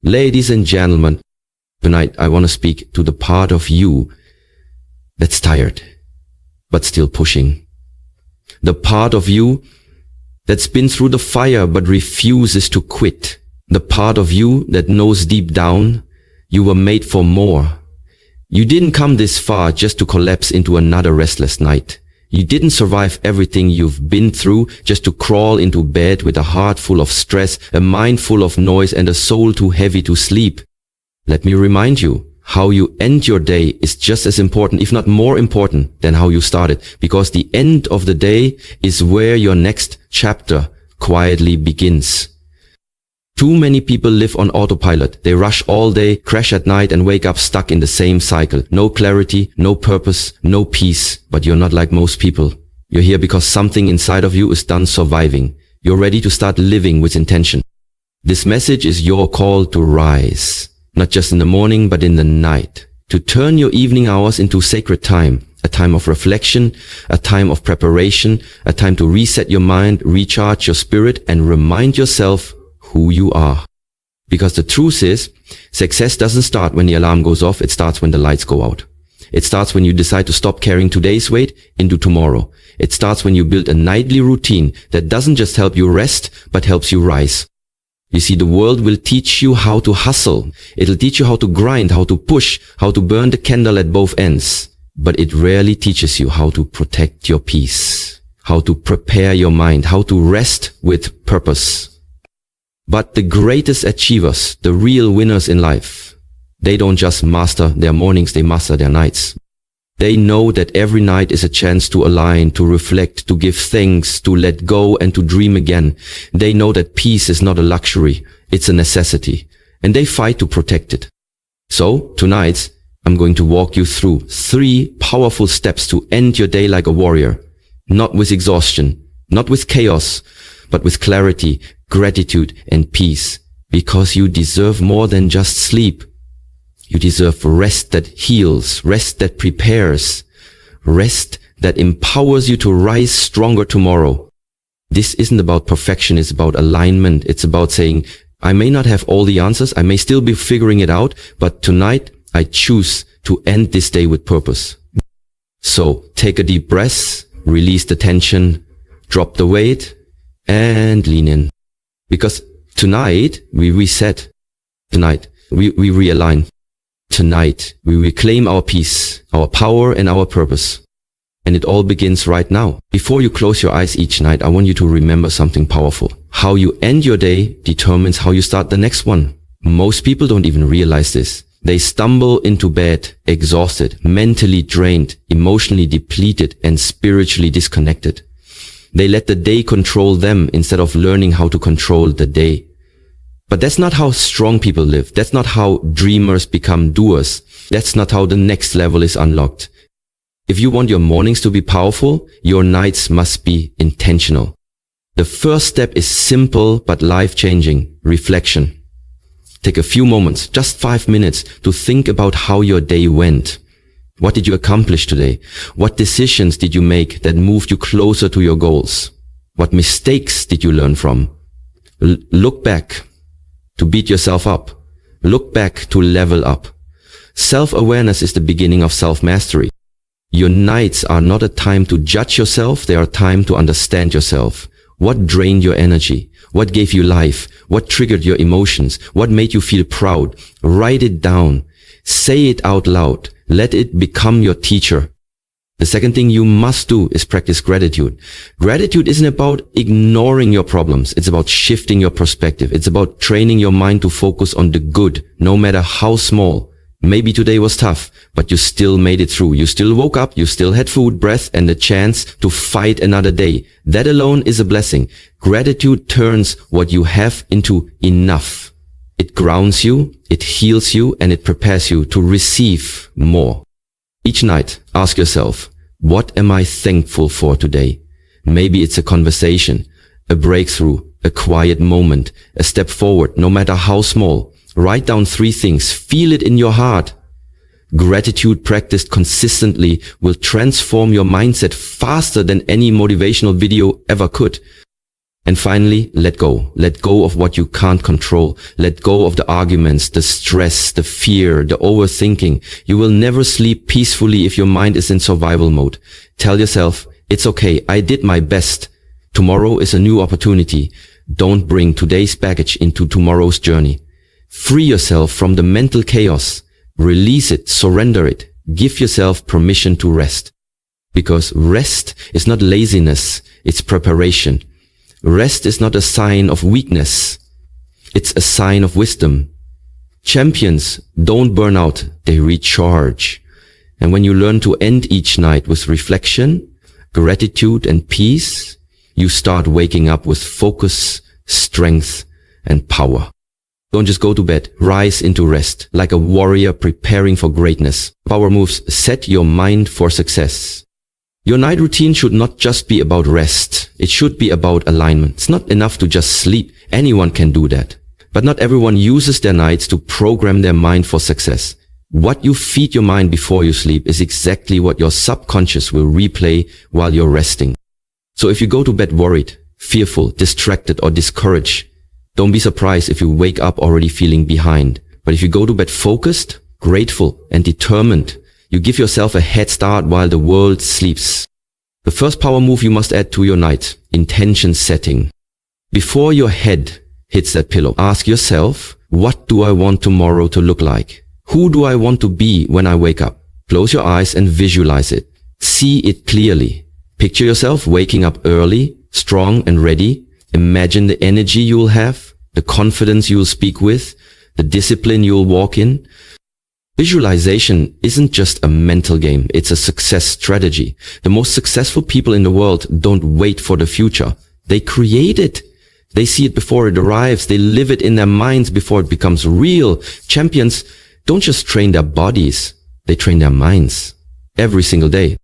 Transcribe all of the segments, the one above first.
Ladies and gentlemen, tonight I want to speak to the part of you that's tired, but still pushing. The part of you that's been through the fire but refuses to quit. The part of you that knows deep down you were made for more. You didn't come this far just to collapse into another restless night. You didn't survive everything you've been through just to crawl into bed with a heart full of stress, a mind full of noise, and a soul too heavy to sleep. Let me remind you, how you end your day is just as important, if not more important, than how you started, because the end of the day is where your next chapter quietly begins. Too many people live on autopilot. They rush all day, crash at night, and wake up stuck in the same cycle. No clarity, no purpose, no peace. But you're not like most people. You're here because something inside of you is done surviving. You're ready to start living with intention. This message is your call to rise. Not just in the morning, but in the night. To turn your evening hours into sacred time. A time of reflection, a time of preparation, a time to reset your mind, recharge your spirit, and remind yourself who you are. Because the truth is, success doesn't start when the alarm goes off, it starts when the lights go out. It starts when you decide to stop carrying today's weight into tomorrow. It starts when you build a nightly routine that doesn't just help you rest, but helps you rise. You see, the world will teach you how to hustle. It'll teach you how to grind, how to push, how to burn the candle at both ends. But it rarely teaches you how to protect your peace, how to prepare your mind, how to rest with purpose. But the greatest achievers, the real winners in life, they don't just master their mornings, they master their nights. They know that every night is a chance to align, to reflect, to give thanks, to let go, and to dream again. They know that peace is not a luxury, it's a necessity, and they fight to protect it. So, tonight, I'm going to walk you through 3 powerful steps to end your day like a warrior. Not with exhaustion, not with chaos, but with clarity, gratitude, and peace. Because you deserve more than just sleep. You deserve rest that heals, rest that prepares, rest that empowers you to rise stronger tomorrow. This isn't about perfection, it's about alignment. It's about saying, I may not have all the answers, I may still be figuring it out, but tonight I choose to end this day with purpose. So take a deep breath, release the tension, drop the weight, and lean in. Because tonight we reset. Tonight we realign. Tonight we reclaim our peace, our power, and our purpose. And it all begins right now. Before you close your eyes each night, I want you to remember something powerful. How you end your day determines how you start the next one. Most people don't even realize this. They stumble into bed, exhausted, mentally drained, emotionally depleted, and spiritually disconnected. They let the day control them instead of learning how to control the day. But that's not how strong people live. That's not how dreamers become doers. That's not how the next level is unlocked. If you want your mornings to be powerful, your nights must be intentional. The first step is simple but life-changing: reflection. Take a few moments, just 5 minutes, to think about how your day went. What did you accomplish today? What decisions did you make that moved you closer to your goals? What mistakes did you learn from? Look back to beat yourself up. Look back to level up. Self-awareness is the beginning of self-mastery. Your nights are not a time to judge yourself, they are a time to understand yourself. What drained your energy? What gave you life? What triggered your emotions? What made you feel proud? Write it down. Say it out loud. Let it become your teacher. The second thing you must do is practice gratitude. Gratitude isn't about ignoring your problems. It's about shifting your perspective. It's about training your mind to focus on the good, no matter how small. Maybe today was tough, but you still made it through. You still woke up, you still had food, breath, and the chance to fight another day. That alone is a blessing. Gratitude turns what you have into enough. It grounds you, it heals you, and it prepares you to receive more. Each night, ask yourself, what am I thankful for today? Maybe it's a conversation, a breakthrough, a quiet moment, a step forward, no matter how small. Write down 3 things. Feel it in your heart. Gratitude practiced consistently will transform your mindset faster than any motivational video ever could. And finally, let go. Let go of what you can't control. Let go of the arguments, the stress, the fear, the overthinking. You will never sleep peacefully if your mind is in survival mode. Tell yourself, it's okay, I did my best. Tomorrow is a new opportunity. Don't bring today's baggage into tomorrow's journey. Free yourself from the mental chaos. Release it, surrender it. Give yourself permission to rest. Because rest is not laziness, it's preparation. Rest is not a sign of weakness. It's a sign of wisdom. Champions don't burn out, they recharge. And when you learn to end each night with reflection, gratitude and peace, you start waking up with focus, strength and power. Don't just go to bed, rise into rest, like a warrior preparing for greatness. Power moves, set your mind for success. Your night routine should not just be about rest. It should be about alignment. It's not enough to just sleep. Anyone can do that. But not everyone uses their nights to program their mind for success. What you feed your mind before you sleep is exactly what your subconscious will replay while you're resting. So if you go to bed worried, fearful, distracted, or discouraged, don't be surprised if you wake up already feeling behind. But if you go to bed focused, grateful, and determined, you give yourself a head start while the world sleeps. The first power move you must add to your night, intention setting. Before your head hits that pillow, ask yourself, what do I want tomorrow to look like? Who do I want to be when I wake up? Close your eyes and visualize it. See it clearly. Picture yourself waking up early, strong and ready. Imagine the energy you will have, the confidence you will speak with, the discipline you will walk in. Visualization isn't just a mental game, it's a success strategy. The most successful people in the world don't wait for the future. They create it. They see it before it arrives. They live it in their minds before it becomes real. Champions don't just train their bodies, they train their minds. Every single day.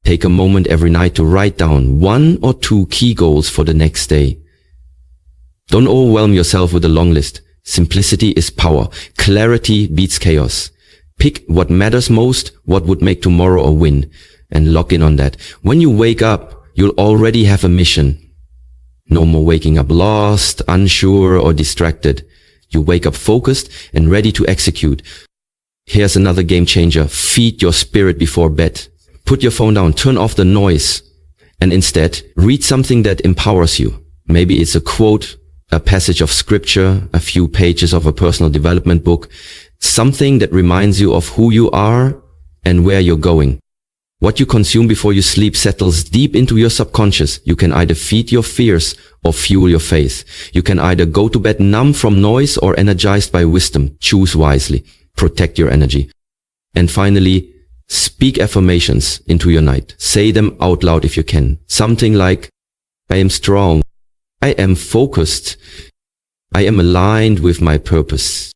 Take a moment every night to write down 1 or 2 key goals for the next day. Don't overwhelm yourself with a long list. Simplicity is power. Clarity beats chaos. Pick what matters most, what would make tomorrow a win, and lock in on that. When you wake up, you'll already have a mission. No more waking up lost, unsure, or distracted. You wake up focused and ready to execute. Here's another game changer. Feed your spirit before bed. Put your phone down, turn off the noise, and instead read something that empowers you. Maybe it's a quote, a passage of scripture, a few pages of a personal development book, something that reminds you of who you are and where you're going. What you consume before you sleep settles deep into your subconscious. You can either feed your fears or fuel your faith. You can either go to bed numb from noise or energized by wisdom. Choose wisely. Protect your energy. And finally, speak affirmations into your night. Say them out loud if you can. Something like, I am strong. I am focused. I am aligned with my purpose.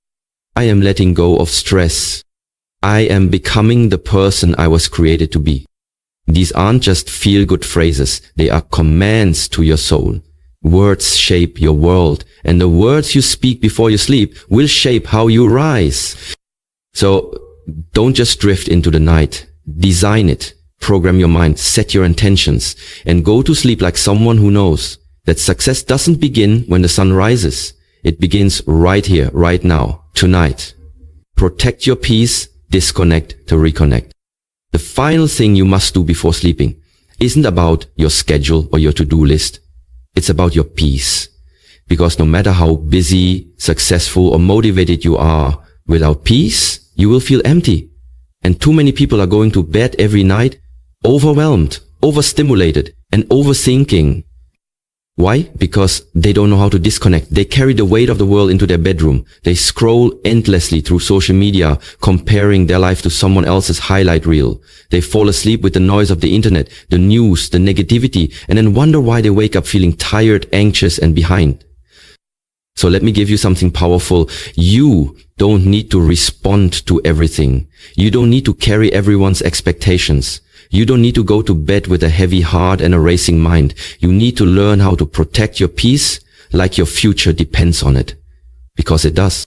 I am letting go of stress. I am becoming the person I was created to be. These aren't just feel-good phrases. They are commands to your soul. Words shape your world, and the words you speak before you sleep will shape how you rise. So don't just drift into the night. Design it. Program your mind. Set your intentions. And go to sleep like someone who knows that success doesn't begin when the sun rises. It begins right here, right now, tonight. Protect your peace, disconnect to reconnect. The final thing you must do before sleeping isn't about your schedule or your to-do list. It's about your peace. Because no matter how busy, successful, or motivated you are, without peace, you will feel empty. And too many people are going to bed every night overwhelmed, overstimulated, and overthinking. Why? Because they don't know how to disconnect. They carry the weight of the world into their bedroom. They scroll endlessly through social media, comparing their life to someone else's highlight reel. They fall asleep with the noise of the internet, the news, the negativity, and then wonder why they wake up feeling tired, anxious, and behind. So let me give you something powerful. You don't need to respond to everything. You don't need to carry everyone's expectations. You don't need to go to bed with a heavy heart and a racing mind. You need to learn how to protect your peace like your future depends on it. Because it does.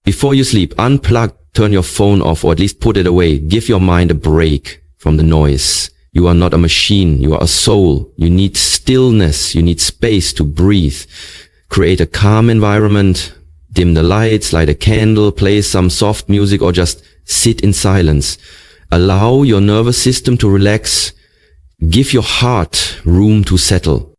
Before you sleep, unplug, turn your phone off, or at least put it away. Give your mind a break from the noise. You are not a machine. You are a soul. You need stillness. You need space to breathe. Create a calm environment. Dim the lights, light a candle, play some soft music, or just sit in silence. Allow your nervous system to relax. Give your heart room to settle.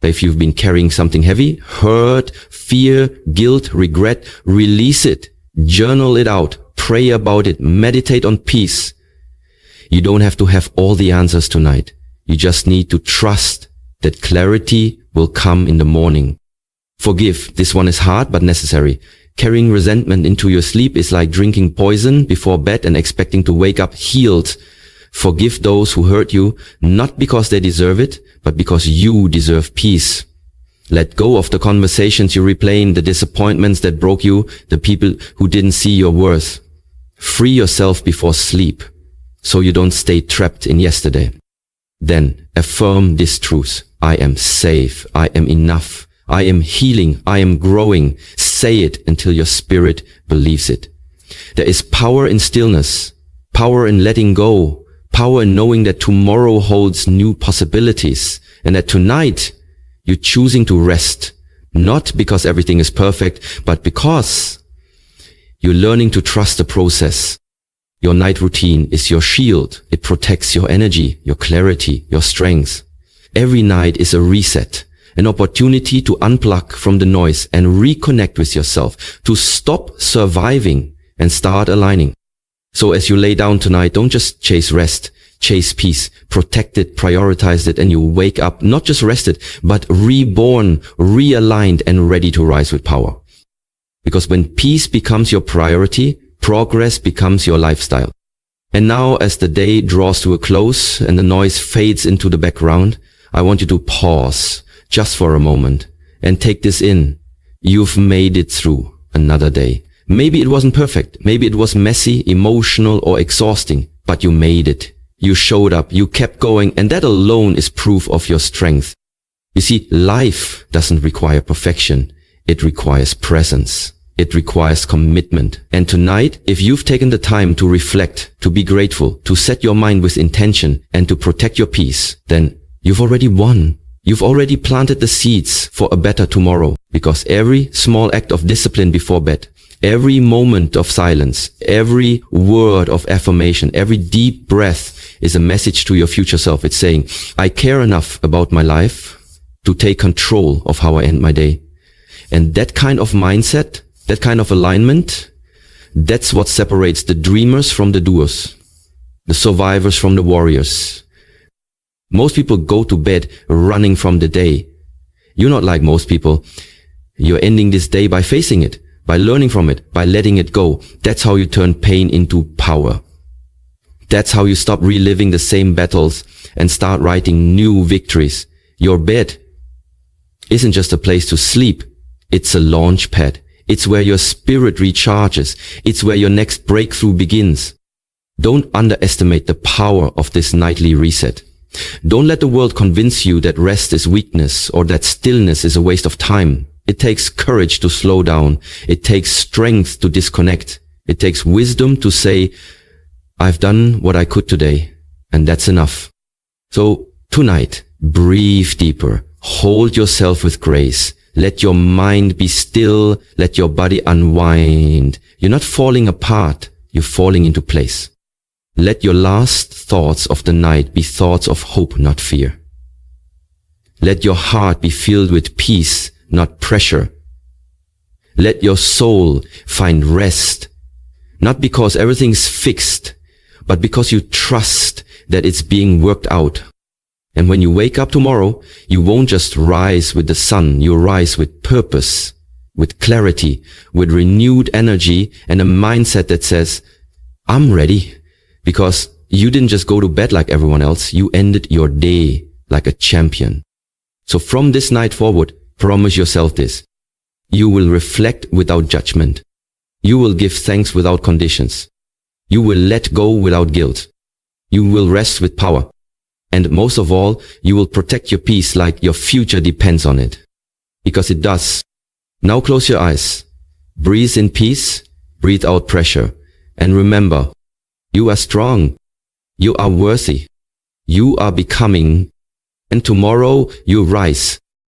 If you've been carrying something heavy, hurt, fear, guilt, regret, release it. Journal it out. Pray about it. Meditate on peace. You don't have to have all the answers tonight. You just need to trust that clarity will come in the morning. Forgive. This one is hard but necessary. Carrying resentment into your sleep is like drinking poison before bed and expecting to wake up healed. Forgive those who hurt you, not because they deserve it, but because you deserve peace. Let go of the conversations you're replaying, the disappointments that broke you, the people who didn't see your worth. Free yourself before sleep, so you don't stay trapped in yesterday. Then affirm this truth. I am safe. I am enough. I am healing. I am growing. Say it until your spirit believes it. There is power in stillness, power in letting go, power in knowing that tomorrow holds new possibilities, and that tonight you're choosing to rest, not because everything is perfect, but because you're learning to trust the process. Your night routine is your shield. It protects your energy, your clarity, your strength. Every night is a reset, an opportunity to unplug from the noise and reconnect with yourself, to stop surviving and start aligning. So as you lay down tonight, don't just chase rest, chase peace, protect it, prioritize it, and you wake up not just rested, but reborn, realigned, and ready to rise with power. Because when peace becomes your priority, progress becomes your lifestyle. And now, as the day draws to a close and the noise fades into the background, I want you to pause just for a moment and take this in. You've made it through another day. Maybe it wasn't perfect. Maybe it was messy, emotional, or exhausting, but you made it. You showed up. You kept going. And that alone is proof of your strength. You see, life doesn't require perfection. It requires presence. It requires commitment. And tonight, if you've taken the time to reflect, to be grateful, to set your mind with intention, and to protect your peace, then you've already won. You've already planted the seeds for a better tomorrow, because every small act of discipline before bed, every moment of silence, every word of affirmation, every deep breath is a message to your future self. It's saying, I care enough about my life to take control of how I end my day. And that kind of mindset, that kind of alignment, that's what separates the dreamers from the doers, the survivors from the warriors. Most people go to bed running from the day. You're not like most people. You're ending this day by facing it, by learning from it, by letting it go. That's how you turn pain into power. That's how you stop reliving the same battles and start writing new victories. Your bed isn't just a place to sleep. It's a launch pad. It's where your spirit recharges. It's where your next breakthrough begins. Don't underestimate the power of this nightly reset. Don't let the world convince you that rest is weakness or that stillness is a waste of time. It takes courage to slow down. It takes strength to disconnect. It takes wisdom to say, I've done what I could today, and that's enough. So tonight, breathe deeper. Hold yourself with grace. Let your mind be still. Let your body unwind. You're not falling apart. You're falling into place. Let your last thoughts of the night be thoughts of hope, not fear. Let your heart be filled with peace, not pressure. Let your soul find rest, not because everything's fixed, but because you trust that it's being worked out. And when you wake up tomorrow, you won't just rise with the sun, you rise with purpose, with clarity, with renewed energy, and a mindset that says, I'm ready. Because you didn't just go to bed like everyone else, you ended your day like a champion. So from this night forward, promise yourself this. You will reflect without judgment. You will give thanks without conditions. You will let go without guilt. You will rest with power. And most of all, you will protect your peace like your future depends on it. Because it does. Now close your eyes. Breathe in peace. Breathe out pressure. And remember, you are strong. You are worthy. you are becoming, and tomorrow you rise